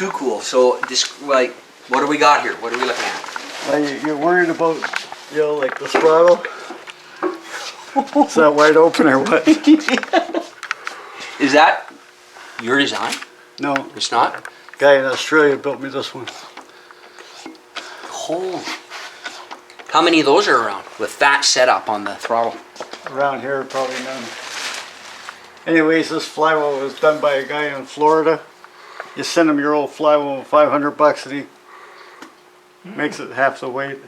too cool. So, like, what do we got here? What are we looking at? You're worried about, like the throttle? Is that wide open or what? Is that your design? No, It's not? guy in Australia built me this one. Holy. How many of those are around with that setup on the throttle? Around here, probably none. Anyways, this flywheel was done by a guy in Florida. You send him your old flywheel, $500, and he makes it half the weight.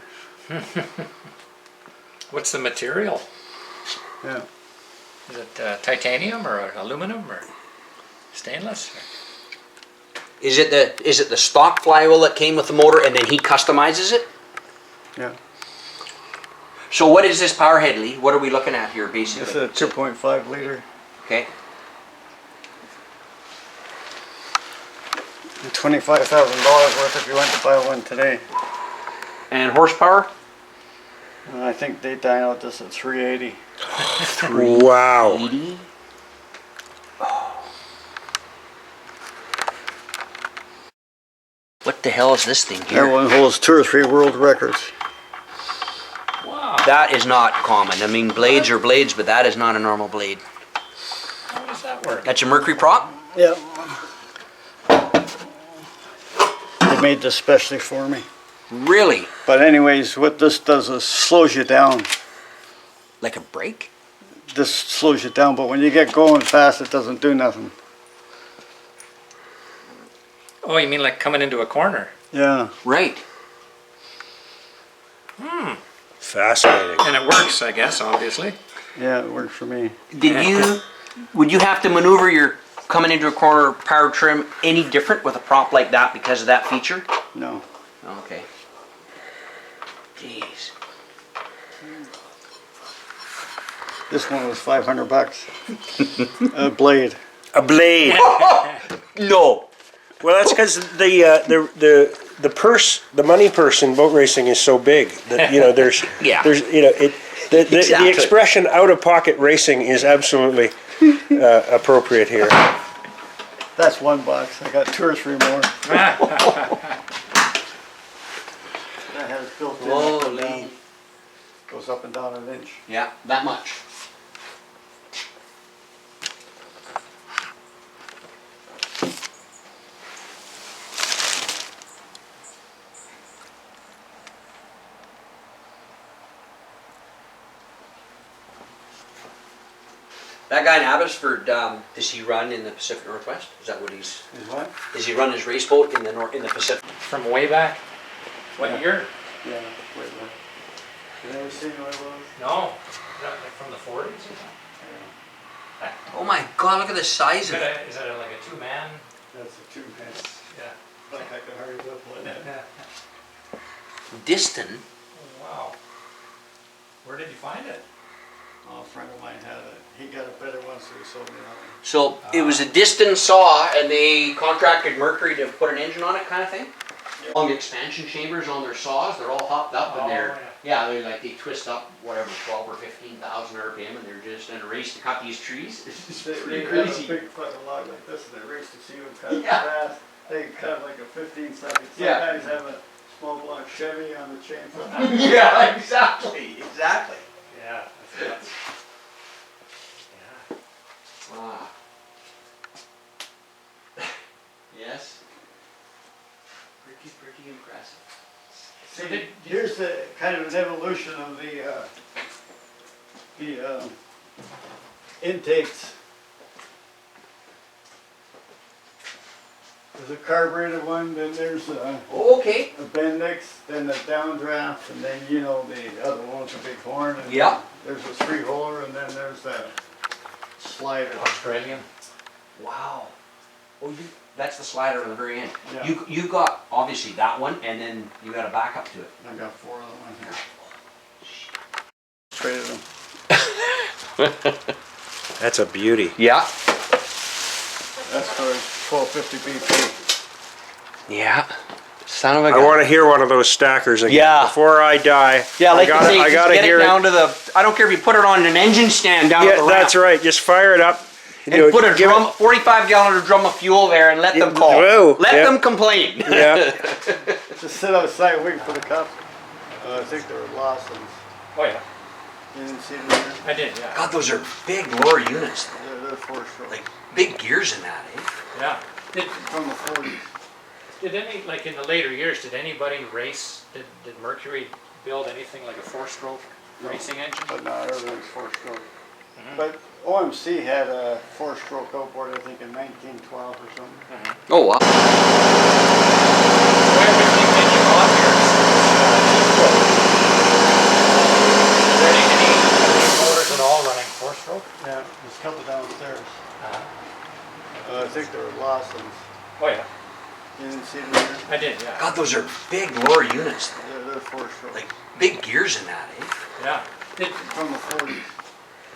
What's the material? Yeah. Is it titanium or aluminum or stainless? Is it the stock flywheel that came with the motor and then he customizes it? Yeah. So what is this Powerhead, Lee? What are we looking at here, basically? It's a 2.5 liter. Okay. $25,000 worth if you went to buy one today. And horsepower? I think they dynoed this at 380. Wow. 80? What the hell is this thing That here? one holds 2 or 3 world records. Wow. That is not common. I mean, blades are blades, but that is not a normal blade. How does that work? That's a Mercury prop? Yeah. They made this specially for me. Really? But anyways, what this does is slows you down. Like a brake? This slows you down, but when you get going fast, it doesn't do nothing. Oh, you mean like coming into a corner? Yeah. Right. Fascinating. And it works, I guess, obviously. Yeah, it worked for me. Would you have to maneuver your coming into a corner power trim any different with a prop like that because of that feature? No. Okay. Jeez. This one was $500. A blade. A blade. No. Well, that's because the purse, the money purse in boat racing is so big that there's Yeah. the Exactly. expression out of pocket racing is absolutely appropriate here. That's one box. I got 2 or 3 more. That has built in. Up and down. Holy. Goes up and down an inch. Yeah, that much. That guy in Abbotsford, does he run in the Pacific Northwest? Is that what he's? Is what? Does he run his race boat in the Pacific? From way back? What Yeah. year? Yeah. Wait, wait. You never seen one of those? No. Is that like from the 40s or something? Oh my God! Look at the size of it. Is that like a two-man? That's a 2-man. Yeah. Like I could hurry up one. Diston. Oh, wow. Where did you find it? Oh, a friend of mine had it. He got a better one, so he sold me that one. So it was a Diston saw, and they contracted Mercury to put an engine on it, kind of thing. Long expansion chambers on their saws, they're all hopped up, and they twist up whatever 12 or 15,000 RPM, and they're just in a race to cut these trees. It's just They pretty have crazy. a big fucking log like this, and they race to see who cuts Yeah. fast. They can cut like a 15-second. Some Yeah. guys have a small block Chevy on the chainsaw. Yeah, exactly. Yeah. That's Ah. Yes. Pretty impressive. See, here's the kind of an evolution of the intakes. There's a carbureted one, then there's a Okay. Bendix, then the downdraft, and then the other one with the big horn. And Yeah. There's a 3-holer, and then there's that slider. Australian. Wow. Oh, that's the slider on the very end. Yeah. You got obviously that one, and then you got a backup to it. I got 4 of them on here. Traded them. That's a beauty. Yeah. That's for 1250 BP. Yeah. Son of a I gun. want to hear one of those stackers again. Yeah. Before I die. Yeah, like I gotta get hear it down to the. I don't care if you put it on an engine stand down at Yeah, the ramp. that's right. Just fire it up. And put a drum, 45-gallon drum of fuel there and let them call. Whoa, Let yeah. them complain. Yeah. Just sit outside waiting for the cops. I think they were Lawson's. Oh, yeah. You didn't see them there? I did, yeah. God, those are big lure units. They're four-stroke. Like big gears in that, eh? Yeah. Did, From the 40s. did any, like in the later years, did anybody race, did Mercury build anything like a four-stroke racing engine? But now everything's four-stroke. But OMC had a four-stroke outboard, I think, in 1912 or something. Oh wow. So everything that you bought here is there any motors at all running four-stroke? Yeah, there's a couple downstairs. I think they were Lawson's. Oh, yeah. You didn't see them there? I did, yeah. God, those are big lure units. They're four-stroke. Like big gears in that, eh? Yeah. Did, From the 40s.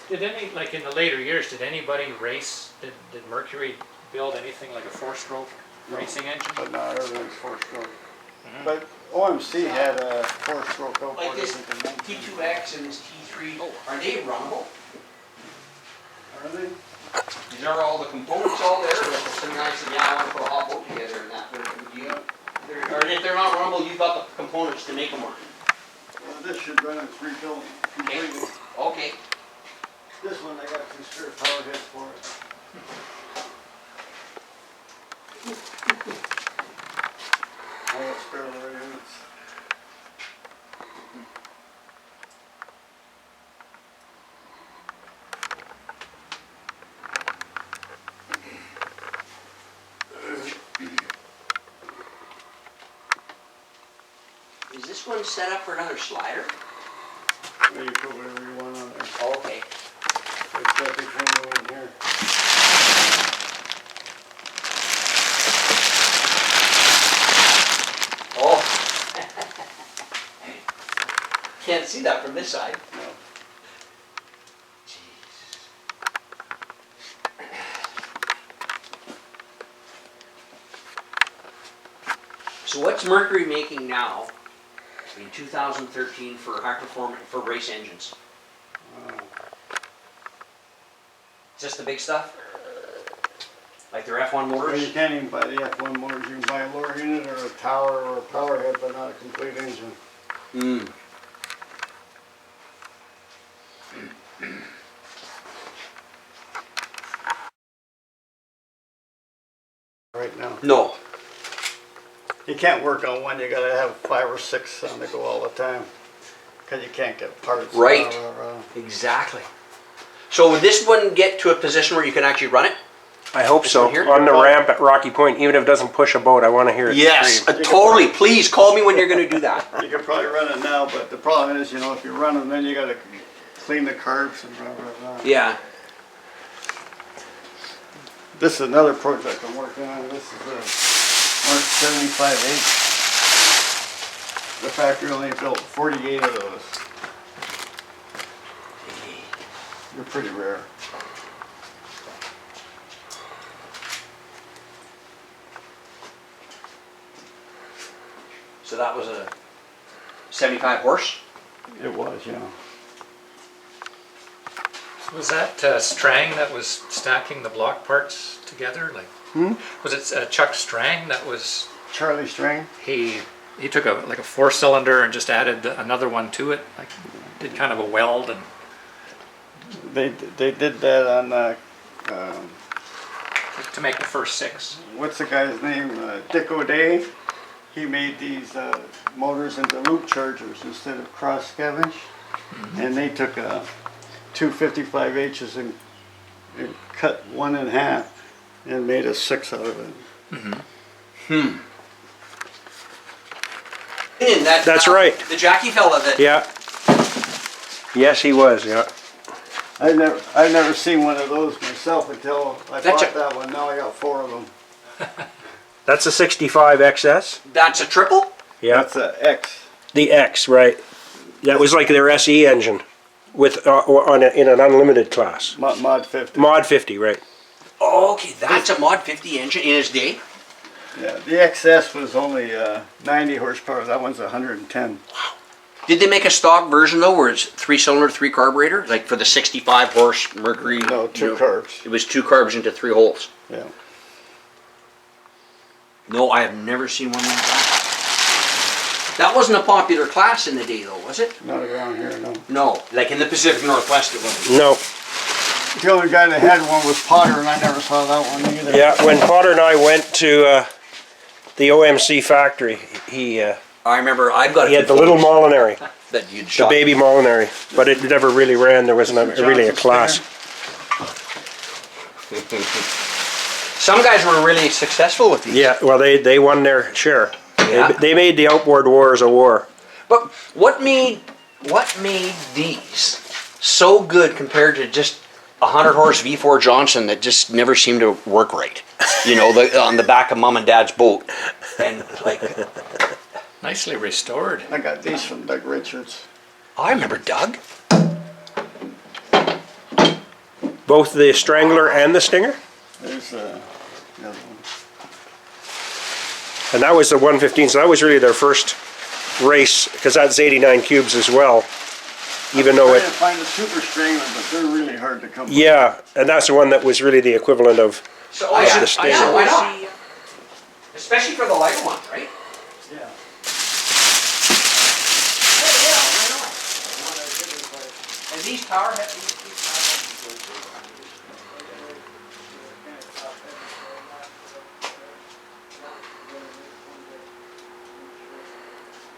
did any, like in the later years, did anybody race, did Mercury build anything like a four-stroke racing engine? But now everything's four-stroke. But OMC had a four-stroke outboard, Like I this think, in 19... T2X and this T3, are they runnable? Are they? These are all the components all there, like if some guy said, yeah, I want to put a hot boat together and that, or if they're not runnable, you've got the components to make them run. Well, this should run its rebuilt completely. Okay. This one I got two spare Powerheads for it. All the spare lure units. Is this one set up for another slider? Maybe you put whatever you want on there. Oh, okay. It's got this window in here. Oh. Can't see that from this side. No. So what's Mercury making now in 2013 for high performance, for race engines? Just the big stuff? Like their F1 Well, you motors? can't even buy the F1 motors. You can buy a lure unit or a tower or a Powerhead, but not a complete engine. Hmm. Right now. No. You can't work on one, you gotta have 5 or 6 on the go all the time. Cause you can't get parts. Right. Rah, rah, rah. Exactly. So would this one get to a position where you can actually run it? I hope This so. one here? On the ramp at Rocky Point, even if it doesn't push a boat, I want to hear it Yes, scream. totally. Please call me when you're going to do that. You can probably run it now, but the problem is, you know, if you run them, then you gotta clean the carbs and rah, rah, rah. Yeah. This is another project I'm working on. This is a Mark 75H. The factory only built 48 of those. They're pretty rare. So that was a 75 horse? It was, yeah. Was that Strang that was stacking the block parts together? Like, was it Chuck Strang that was? Charlie String. He took a 4-cylinder and just added another one to it. Like, did kind of a weld and. They did that on To make the first 6. what's the guy's name? Dick O'Day. He made these motors into loop chargers instead of cross scavenge, and they took 2 55H's and cut one in half and made a 6 out of it. In that, That's right. The Jackie fella that. Yeah. Yes, he was, yeah. I've never seen one of those myself until I That's bought that one. Now I got 4 of them. That's a 65 XS? That's a triple? Yeah. That's a X. The X, right. That was like their SE engine with in an unlimited class. Mod 50. Mod 50, right. Oh, okay, that's a Mod 50 engine in its day. Yeah, the XS was only 90 horsepower. That one's 110. Did they make a stock version though, where it's 3-cylinder, 3 carburetor, like for the 65 horse Mercury? No, two carbs. It was 2 carbs into 3 holes. Yeah. No, I have never seen one like that. That wasn't a popular class in the day though, was it? Not around here, no. No, like in the Pacific Northwest it wasn't. No. The only guy that had one was Potter, and I never saw that one either. Yeah, when Potter and I went to the OMC factory, he I remember I've got a had few the little photos Molinary, that you'd the shot. baby Molinary, but it never really ran. There wasn't really a class. Some guys were really successful with these. Yeah, well, they won their share. Yeah. They made the outboard wars a war. But what made these so good compared to just a 100-horse V4 Johnson that just never seemed to work right? You know, on the back of mom and dad's boat, and like. Nicely restored. I got these from Doug Richards. I remember Doug. Both the Strangler and the Stinger? There's the other one. And that was the 115, so that was really their first race, because that's 89 cubes as well. Even though I it, didn't find a super strangler, but they're really hard to come by. yeah, and that's the one that was really the equivalent of, So I yeah, should- I yeah, should why see- not? Especially for the lighter ones, right? Yeah. Yeah, why not? And these Powerheads,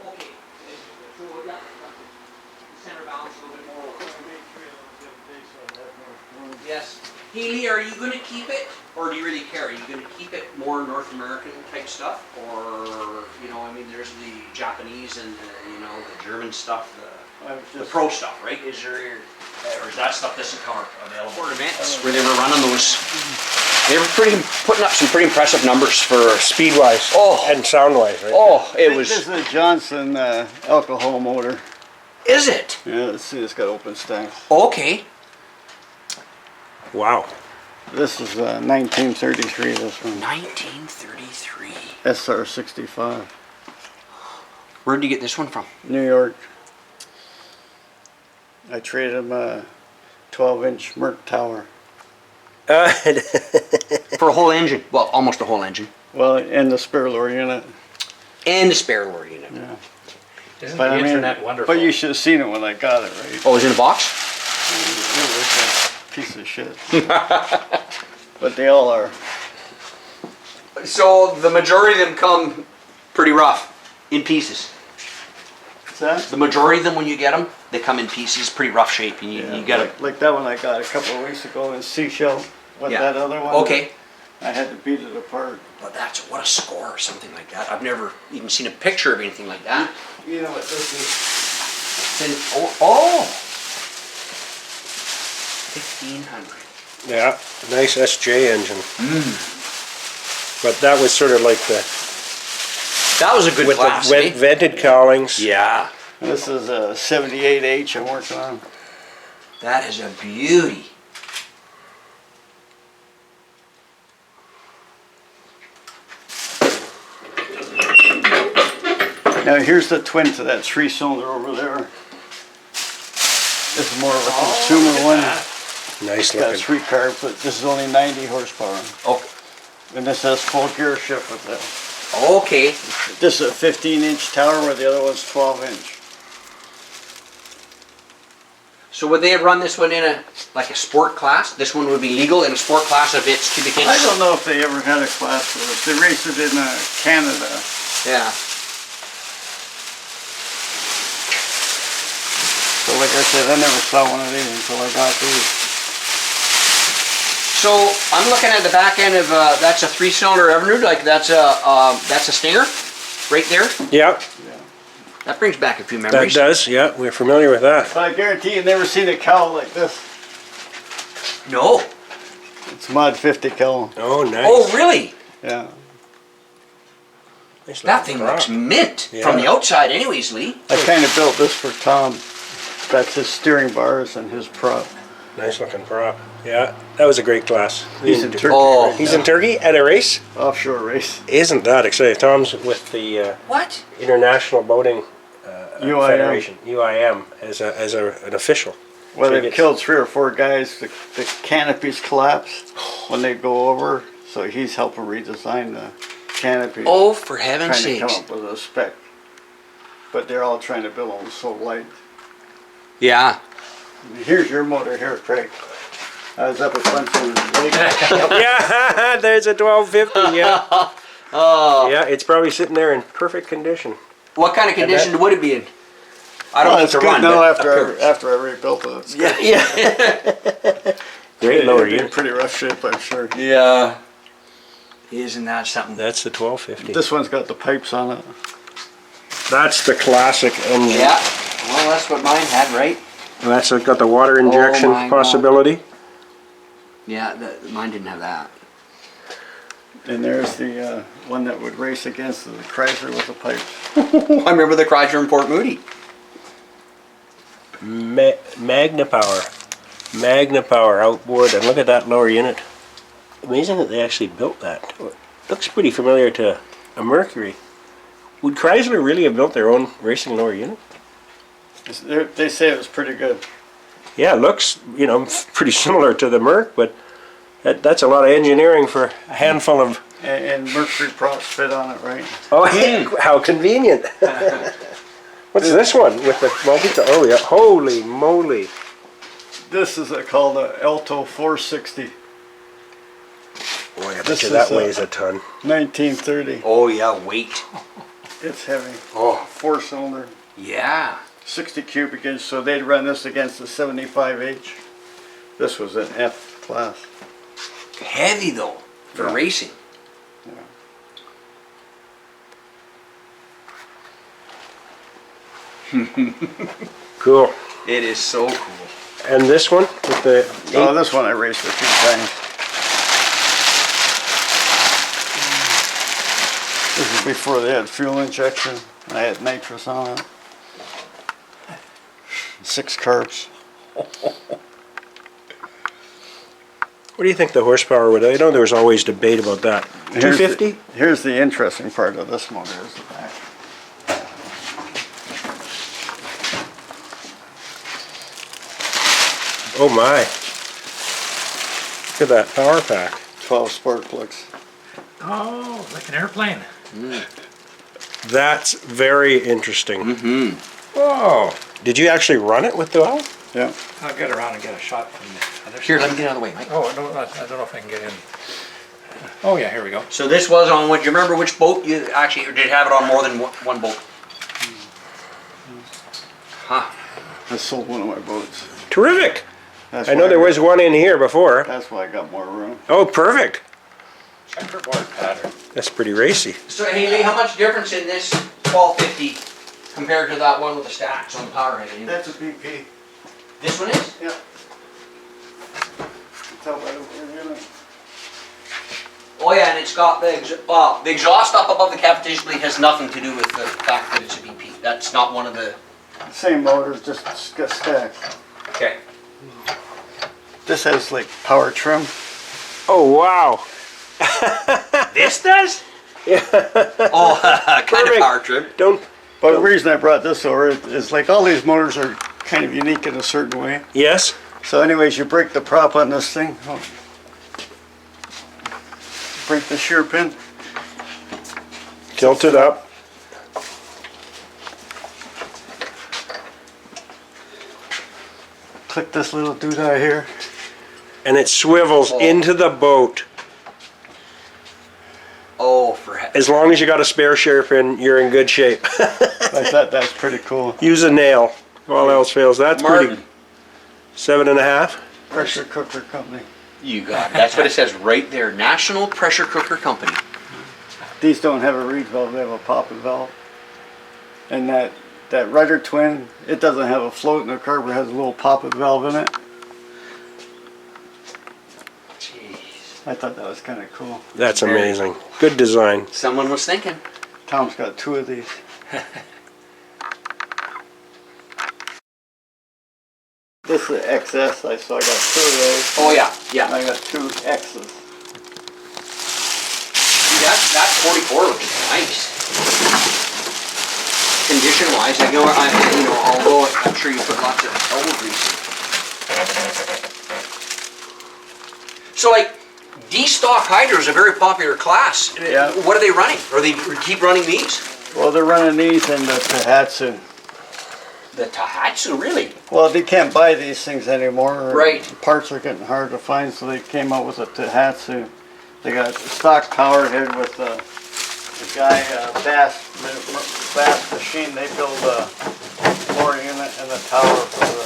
okay, so yeah, center balance a little bit more. Yes. Healy, are you going to keep it, or do you really care? Are you going to keep it more North American type stuff, or I mean, there's the Japanese and the German stuff, the pro stuff, right? Is there, or is that stuff doesn't come available? For events where they were running those, they were putting up some pretty impressive numbers for speed-wise and sound-wise, right? Oh, it was. This is a Johnson alcohol motor. Is it? Yeah, let's see, it's got open stacks. Okay. Wow. This is 1933, this one. 1933. SR65. Where did you get this one from? New York. I traded him a 12-inch Merc Tower. For a whole engine. Well, almost a whole engine. Well, and the spare lower unit. And the spare lower unit. Yeah. Isn't But the I mean, internet wonderful? but you should have seen it when I got it, right? Oh, it was in a box? It was a piece of shit. But they all are. So the majority of them come pretty rough, in pieces. What's that? The majority of them, when you get them, they come in pieces, pretty rough shape, and you gotta. like that one I got a couple of weeks ago in Seashell. With Yeah. that other one. Okay. I had to beat it apart. But that's what a score or something like that. I've never even seen a picture of anything like that. You know what this is? It's in, oh, 1500. Yeah, nice SJ engine. But that was sort of like the That was a good with class, the eh? vented cowlings. Yeah, This is a 78H I'm working on. that is a beauty. Now here's the twin to that 3-cylinder over there. This is more of a consumer one. Nice It's got looking. 3 carbs, but this is only 90 horsepower. Oh, And this has full gear shift with it. okay. This is a 15-inch tower where the other one's 12-inch. So would they have run this one in a sport class? This one would be legal in a sport class of its cubic inches? I don't know if they ever had a class for this. They raced it in Canada. Yeah. So like I said, I never saw one of these until I got these. So I'm looking at the back end of that's a 3-cylinder Evinrude. Like that's a Stinger, right there. Yeah, That brings back a few that memories. does. Yeah, we're familiar with that. But I guarantee you've never seen a cowl like this. No. It's mod 50 cowl. Oh, nice. Oh really? Yeah. Nice That looking thing prop. looks mint Yeah. from the outside, anyways, Lee. I kind of built this for Tom. That's his steering bars and his prop. Nice looking prop. Yeah, that was a great class. He's in Turkey Oh. right He's now. in Turkey at a race? Offshore race. Isn't that exciting? Tom's with the What? International Boating UIM. federation, UIM, as an official. Well, So they've it's- killed 3 or 4 guys. The canopies collapsed when they go over, so he's helping redesign the canopy. Oh, for heaven's trying to sakes. come up with a spec. But they're all trying to build them so light. Yeah. Here's your motor here, Craig. I was up at Bunsen Lake. Yeah, there's a 1250. Yeah, Oh. yeah, it's probably sitting there in perfect condition. What kind of condition would it be in? I don't Well, know it's to good run, now but after I rebuilt it. It's Yeah, yeah. Great lower it'd be in unit. pretty rough shape, I'm sure. Yeah. Isn't that something? That's the 1250. This one's got the pipes on it. That's the classic engine. Yeah. Well, that's what mine had, right? And that's got the water injection my God. possibility. Yeah, mine didn't have that. And there's the one that would race against the Chrysler with the pipes. I remember the Chrysler in Port Moody. Magna Power outboard, and look at that lower unit. Amazing that they actually built that. Looks pretty familiar to a Mercury. Would Chrysler really have built their own racing lower unit? They say it was pretty good. Yeah, it looks, pretty similar to the Merc, but that's a lot of engineering for a handful of... And Mercury props fit on it, right? Oh, how convenient. What's this one with the multi? Oh yeah, holy moly. This is called a Alto 460, Boy, I bet This you that is, weighs a ton. 1930. Oh, yeah, weight. It's heavy. Oh. 4-cylinder, Yeah. 60 cubic inch, so they'd run this against the 75H. This was an F class. Heavy, though, for Yeah. racing. Cool. It is so cool. And this one with the Oh, this one I raced a few times. This is before they had fuel injection. I had nitrous on it. 6 carbs. What do you think the horsepower would? I know there was always debate about that. 250? Here's the interesting part of this motor is the back. Oh my. Look at that power pack. 12 spark plugs. Oh, like an airplane. That's very interesting. Mm-hmm. Whoa. Did you actually run it with the oil? Yeah. I'll get around and get a shot from the other Here, side. let me get out of the way, Mike. Oh, I don't know if I can get in. Oh yeah, here we go. So this was on what? Do you remember which boat you actually or did have it on more than one boat? Huh. I sold one of my boats. Terrific. That's I know why there was one in here before. That's why I got more room. Oh, perfect. Checkerboard pattern. That's pretty racy. So Haley, how much difference in this 1250 compared to that one with the stacks on the Powerhead? That's a BP. This one is? Yeah. Tell by the unit. Oh yeah, and it's got the exhaust up above the cavitation bleed has nothing to do with the fact that it's a BP. That's not one of the. Same motors, just stacked. Okay. This has like power trim. Oh, wow. This does? Yeah. Oh, kind of Perfect. power trim. Don't. But the reason I brought this over is like all these motors are kind of unique in a certain way. Yes. So anyways, you break the prop on this thing. Oh. Break the shear pin. Tilt it up. Click this little doodah here. And it swivels into the boat. Oh, As long as you got a spare shear pin, you're in good shape. I thought that's pretty cool. Use a nail. If all else fails. That's Martin. pretty. 7.5. Pressure cooker company. You got it. That's what it says right there. National Pressure Cooker Company. These don't have a reed valve, they have a poppet valve. And that Rudder twin, it doesn't have a float and the carburetor has a little poppet valve in it. Jeez. I thought that was kind of cool. That's Very amazing. Good design. Someone was thinking. Tom's got 2 of these. This is the XS, so I got 2 of those. Oh yeah, And yeah. I got 2 X's. See, that 44 looks nice. condition wise, although I'm sure you put lots of elbow grease. So like, D-stock hydro is a very popular class. Yeah. What are they running? Or they keep running these? Well, they're running these in the Tohatsu. The Tohatsu, really? Well, they can't buy these things anymore. Right. Parts are getting hard to find, so they came out with a Tohatsu. They got a stock Powerhead with the guy, Bass Machine. They build a floor unit and a tower for the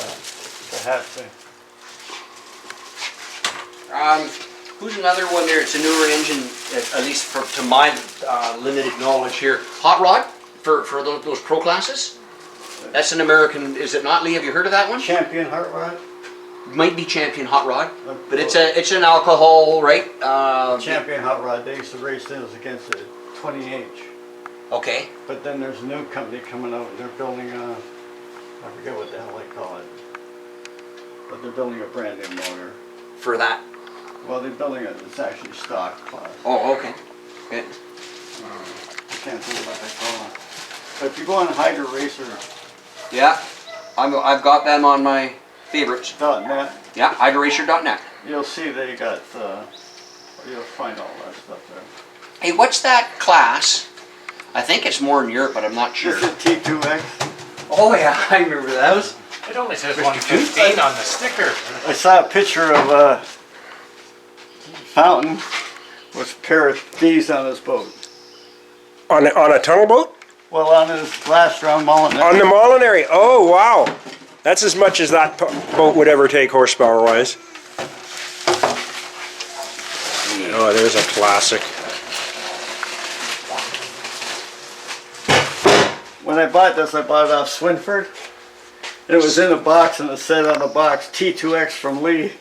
Tohatsu. Who's another one there? It's a newer engine, at least to my limited knowledge here. Hot Rod for those pro classes? That's an American, is it not, Lee? Have you heard of that one? Champion Hot Rod? Might be Champion Hot Rod, but it's an alcohol, right? Champion Hot Rod, they used to race those against the 20H. Okay. But then there's a new company coming out, they're building I forget what the hell they call it. But they're building a brand new motor. For that? Well, they're building it, it's actually stock class. Oh, okay. Okay. I can't think what they call it. But if you go on Hydro Racer, Yeah, I've got them on my favorites. .net, Yeah, hydroracer.net. you'll see they got, you'll find all that stuff there. Hey, what's that class? I think it's more in Europe, but I'm not sure. This is T2X. Oh yeah, I remember those. It only says 115 on the sticker. I saw a picture of a Fountain with a pair of these on his boat. On a tunnel boat? Well, on his glass round mullet. On the Molinary. Oh, wow. That's as much as that boat would ever take horsepower-wise. Oh, there's a classic. When I bought this, I bought it off Swinford. It was in a box, and it said on the box, T2X from Lee.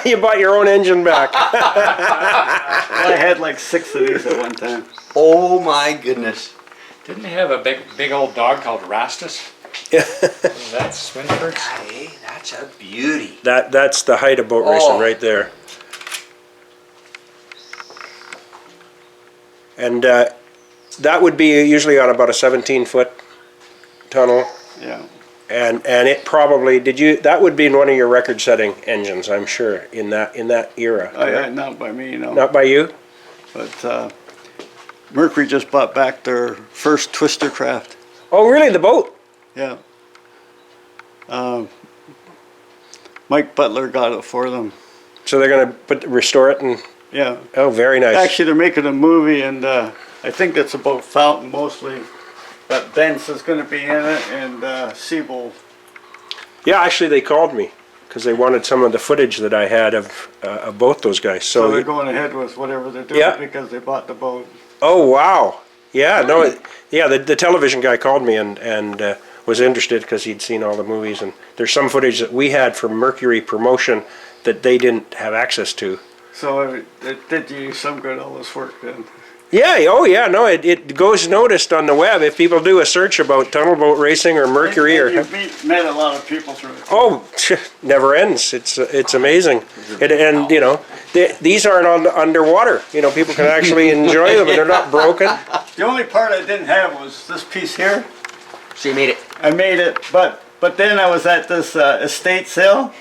You bought your own engine back. I had like 6 of these at one time. Oh my goodness. Didn't they have a big old dog called Rastus? That's Swinford's. Hey, that's a beauty. That's the height of boat racing Oh. right there. And that would be usually on about a 17-foot tunnel. Yeah. And it probably that would be in one of your record-setting engines, I'm sure, in that era. Not by me, no. Not by you? But Mercury just bought back their first twister craft. Oh, really? The boat? Yeah. Mike Butler got it for them. So they're going to restore it and. Yeah. Oh, very nice. Actually, they're making a movie, and I think that's about Fountain mostly. But Benz is going to be in it, and Siebold. Yeah, actually, they called me because they wanted some of the footage that I had of both those guys. So they're going ahead with whatever they're doing because they bought the boat. Oh wow! Yeah, no, yeah. The television guy called me and was interested because he'd seen all the movies, and there's some footage that we had from Mercury promotion that they didn't have access to. So it did you some good, all this work then. Yeah, oh yeah, no, it goes noticed on the web if people do a search about tunnel boat racing or Mercury or. And you met a lot of people through it. Oh, never ends. It's amazing, and you know these aren't underwater. You know, people can actually enjoy them and they're not broken. The only part I didn't have was this piece here. So you made it. I made it, but then I was at this estate sale,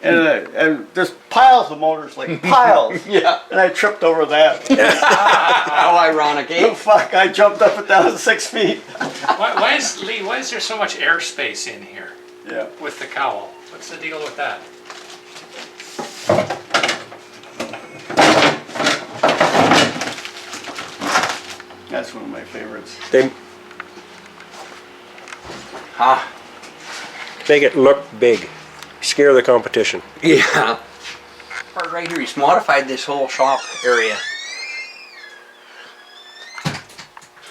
and there's piles of motors, like piles. Yeah. And I tripped over that. How ironic, Oh eh? fuck! I jumped up and down 6 feet. Why is there so much airspace in here Yeah. with the cowl? What's the deal with that? That's one of my favorites. They Huh? make it look big, scare the competition. Yeah. Part right here, he's modified this whole shop area.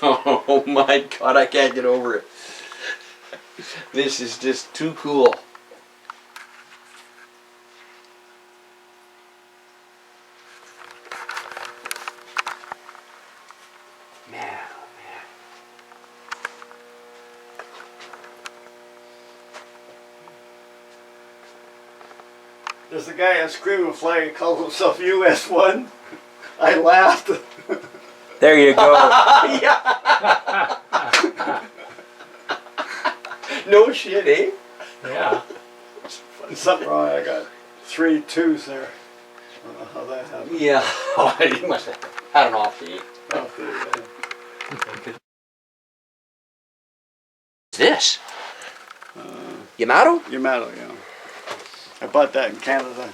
Oh my god, I can't get over it. This is just too cool. Man, oh man. There's a guy at Screaming Flag who calls himself US1. I laughed. There you go. Yeah. No shit, eh? Yeah. There's something wrong. I got 3 2s there. I don't know how that happened. Yeah. You must have had an off day. Oh, yeah. What's this? Yamato? Yamato, yeah. I bought that in Canada.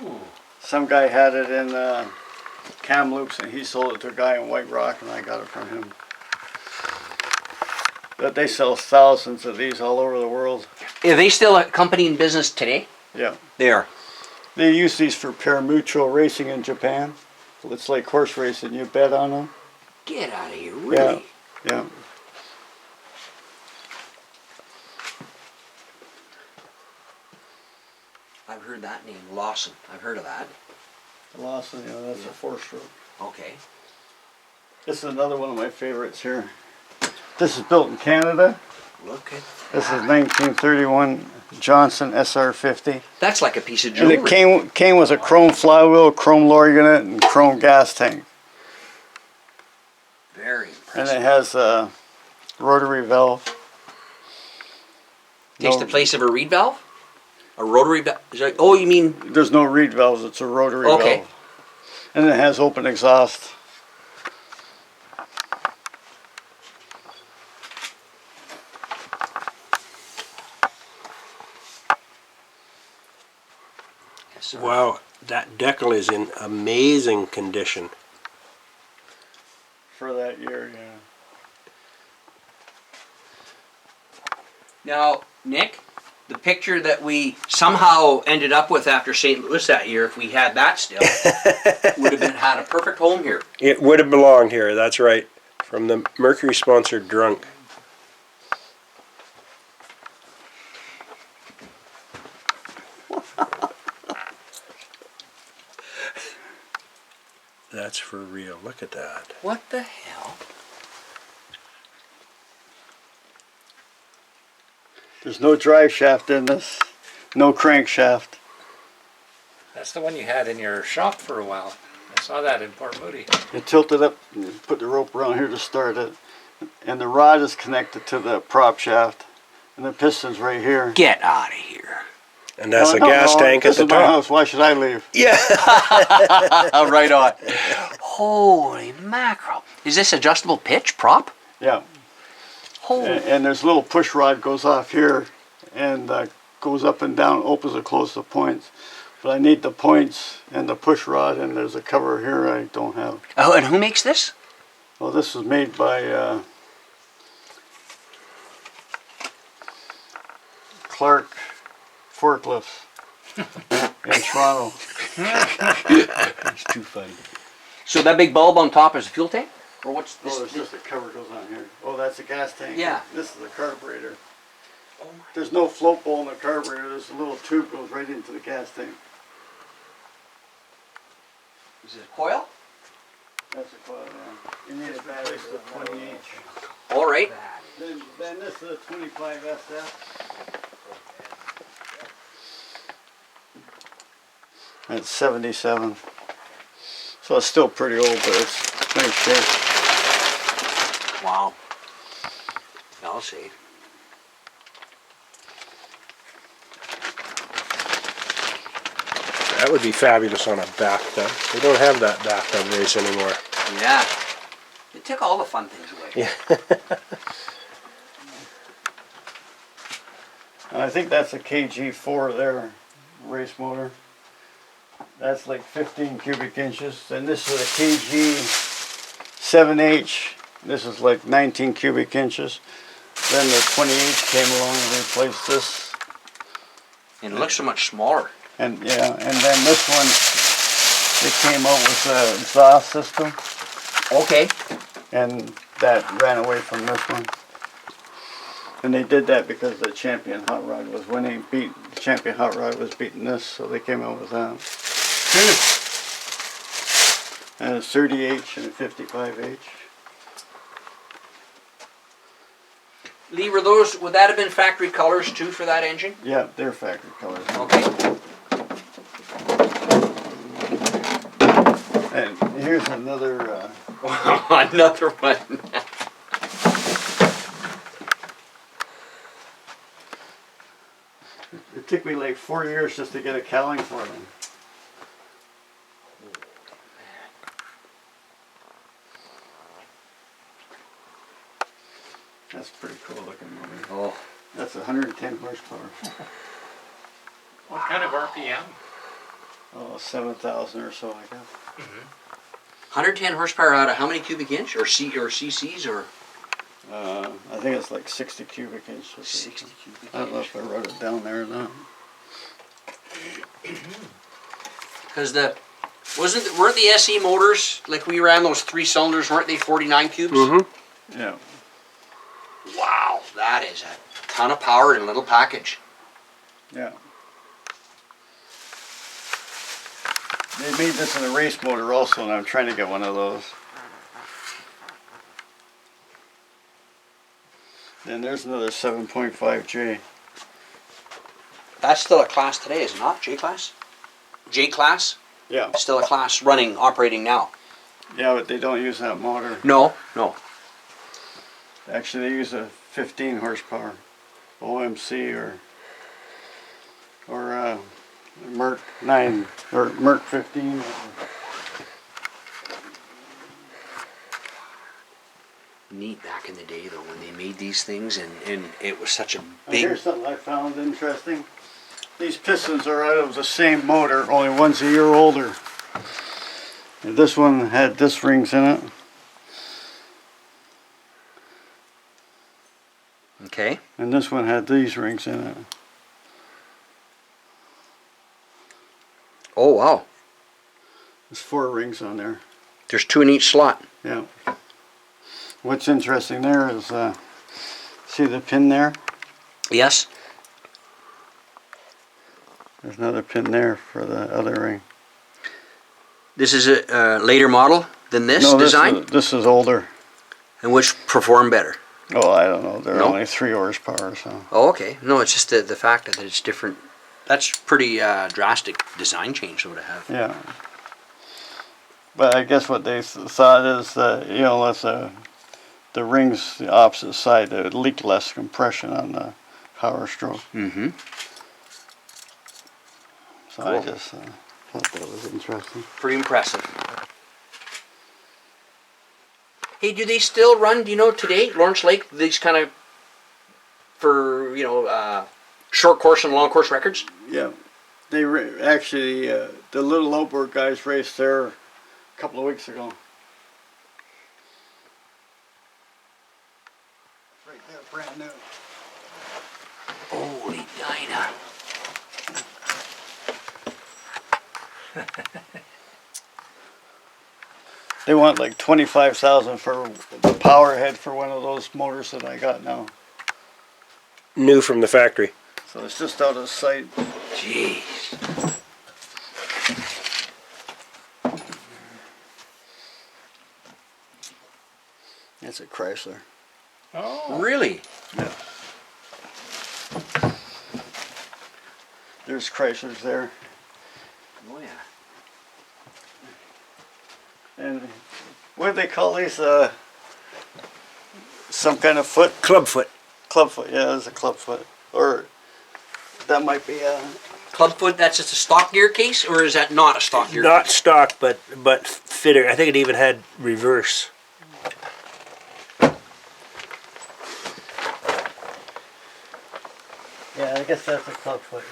Ooh. Some guy had it in Kamloops and he sold it to a guy in White Rock and I got it from him. But they sell thousands of these all over the world. Are they still a company in business today? Yeah. They are. They use these for pari-mutuel racing in Japan. So it's like horse racing. You bet on them. Get out of here, really? Yeah. I've heard that name, Lawson. I've heard of that. Lawson, yeah, that's a 4-stroke. Okay. This is another one of my favorites here. This is built in Canada. Look at This is that. 1931 Johnson SR50. That's like a piece of And jewelry. it came with a chrome flywheel, chrome lower unit, and chrome gas tank. Very And impressive. it has a rotary valve. Takes No- the place of a reed valve? A rotary valve? Oh, you mean... There's no reed valves, it's a rotary Okay. valve. And it has open exhaust. Yes, sir. Wow, that decal is in amazing condition. For that year, yeah. Now, Nick, the picture that we somehow ended up with after St. Louis that year, if we had that still, would have had a perfect home here. It would have belonged here, that's right. From the Mercury sponsored drunk. That's for real, look at that. What the hell? There's no drive shaft in this, no crankshaft. That's the one you had in your shop for a while. I saw that in Port Moody. You tilt it up and you put the rope around here to start it. And the rod is connected to the prop shaft. And the piston's right here. Get out of here. And that's No, a no, gas no, tank at this the is my top. house, why should I leave? Yeah. Right on. Holy mackerel. Is this adjustable pitch prop? Yeah. Holy. And there's a little push rod goes off here and goes up and down, opens and closes the points. But I need the points and the push rod, and there's a cover here I don't have. Oh, and who makes this? Well, this was made by Clark Forklifts in Toronto. It's too funny. So that big bulb on top is a fuel tank? Or what's this? Oh, there's just a cover goes on here. Oh, that's a gas tank. Yeah. This is a carburetor. Oh my. There's no float bowl in the carburetor. There's a little tube goes right into the gas tank. Is it a coil? That's a coil, yeah. You need a battery for the 20H. All right. Then this is a 25 SF. That's 77. So it's still pretty old, but it's nice shape. Wow. I'll see. That would be fabulous on a bathtub. They don't have that bathtub race anymore. Yeah. It took all the fun things away. Yeah. And I think that's a KG4 there, race motor. That's like 15 cubic inches. And this is a KG7H. This is like 19 cubic inches. Then the 20H came along and replaced this. And it looks so much smaller. And yeah, and then this one, it came out with an exhaust system. Okay. And that ran away from this one. And they did that because the Champion Hot Rod was winning, the Champion Hot Rod was beating this, so they came out with that. And a 30H and a 55H. Lee, would that have been factory colors too for that engine? Yeah, they're factory colors. Okay. And here's another, Another one. took me like 4 years just to get a cowling for them. That's pretty cool looking motor. Oh. That's 110 horsepower. What kind of RPM? Oh, 7,000 or so, I guess. 110 horsepower out of how many cubic inch or cc's or? I think it's like 60 cubic inches. 60 cubic I don't know if I wrote it down there or not. Because weren't the SE motors, like we ran those 3 cylinders, weren't they 49 cubes? Mm-hmm. Yeah. Wow, that is a ton of power in a little package. Yeah. They made this in a race motor also, and I'm trying to get one of those. Then there's another 7.5J. That's still a class today, is it not? J class? J class? Yeah. Still a class running, operating now. Yeah, but they don't use that motor. No, no. Actually, they use a 15 horsepower OMC or Merc 9 or Merc 15. Neat back in the day though when they made these things and it was such a big. Here's something I found interesting. These pistons are out of the same motor, only one's a year older. And this one had disc rings in it. Okay. And this one had these rings in it. Oh wow. There's 4 rings on there. There's 2 in each slot. Yeah. What's interesting there is, see the pin there? Yes. There's another pin there for the other ring. This is a later model than this No, design? this is older. And which perform better? Oh, I don't know. They're No? only 3 horsepower, so. Oh, okay. No, it's just the fact that it's different. That's pretty drastic design change though to have. Yeah. But I guess what they thought is that, you know, let's the rings the opposite side, it would leak less compression on the power stroke. Mm-hmm. So Cool. I just thought that was interesting. Pretty impressive. Hey, do they still run, do you know, today, Lawrence Lake, these kind of, for, you know, short course and long course records? Yeah. They actually, the little outboard guys raced there a couple of weeks ago. Right there, brand new. Holy Dinah. They want like 25,000 for the power head for one of those motors that I got now. New from the factory. So it's just out of sight. Jeez. It's a Chrysler. Oh. Really? Yeah. There's Chryslers there. Oh yeah. And what do they call these? Some kind of foot? Clubfoot. Clubfoot, yeah, it's a clubfoot. Or that might be a... Clubfoot, that's just a stock gear case, or is that not a stock gear Not case? stock, but fitter. I think it even had reverse. Yeah, I guess that's a clubfoot.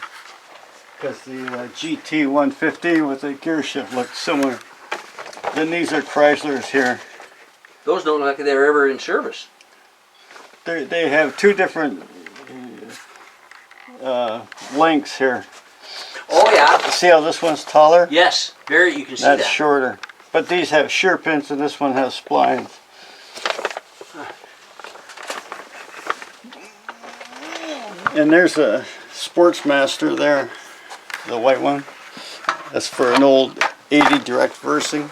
Because the GT 150 with the gear shift looks similar. Then these are Chryslers here. Those don't look like they're ever in service. They have 2 different lengths here. Oh yeah. See how this one's taller? Yes, very. You can see That's that. shorter. But these have shear pins and this one has splines. And there's a Sportsmaster there, the white one. That's for an old 80 direct versing.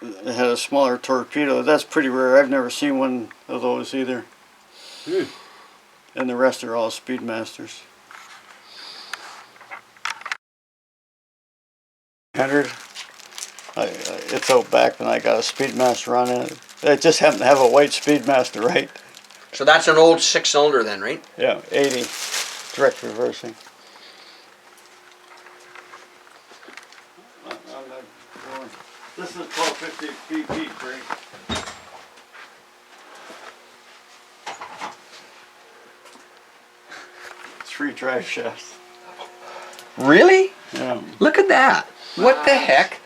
It had a smaller torpedo. That's pretty rare. I've never seen one of those either. And the rest are all Speedmasters. 100. It's out back and I got a Speedmaster on it. I just happened to have a white Speedmaster, right? So that's an old 6-cylinder then, right? Yeah, 80. direct reversing. This is 1250 BP brake. It's 3 drive shafts. Really? Yeah. Look at that. What the heck?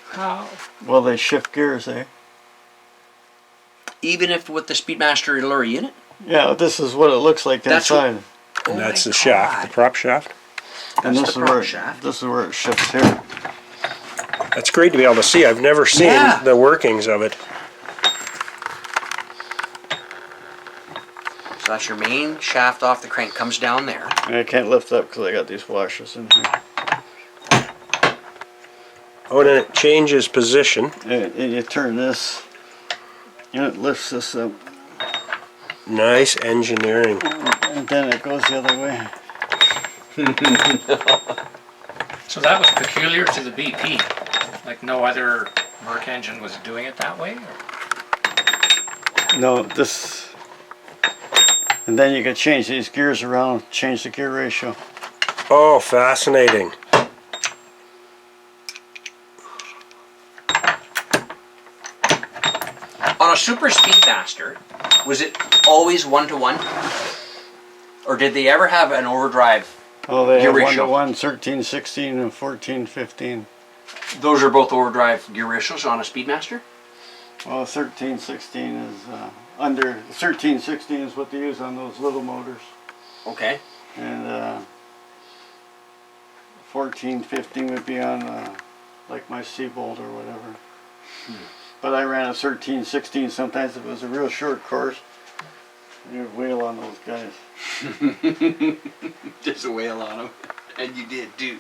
How? Well, they shift gears, eh? Even if with the Speedmaster Allure unit? Yeah, this is what it looks like That's inside. And that's the shaft, the prop shaft. And That's this the is where prop shaft. this is where it shifts here. That's great to be able to see. I've never seen Yeah. the workings of it. So that's your main shaft off the crank. Comes down there. And I can't lift up because I got these washers in here. Oh, and then it changes position. And you turn this, and it lifts this up, Nice engineering. and then it goes the other way. So that was peculiar to the BP. Like no other Merc engine was doing it that way? Or? No, this, and then you can change these gears around, change the gear ratio. Oh, fascinating. On a Super Speedmaster, was it always 1-to-1? Or did they ever have an overdrive? Oh, they Gear have ratio. 1-to-1, 13, 16, and 14, 15. Those are both overdrive gear ratios on a Speedmaster? Well, 13, 16 is under, 13, 16 is what they use on those little motors. Okay. And 14, 15 would be on like my Seabolt or whatever. But I ran a 13, 16 sometimes if it was a real short course. You'd wheel on those guys. Just a whale on them. And you did too.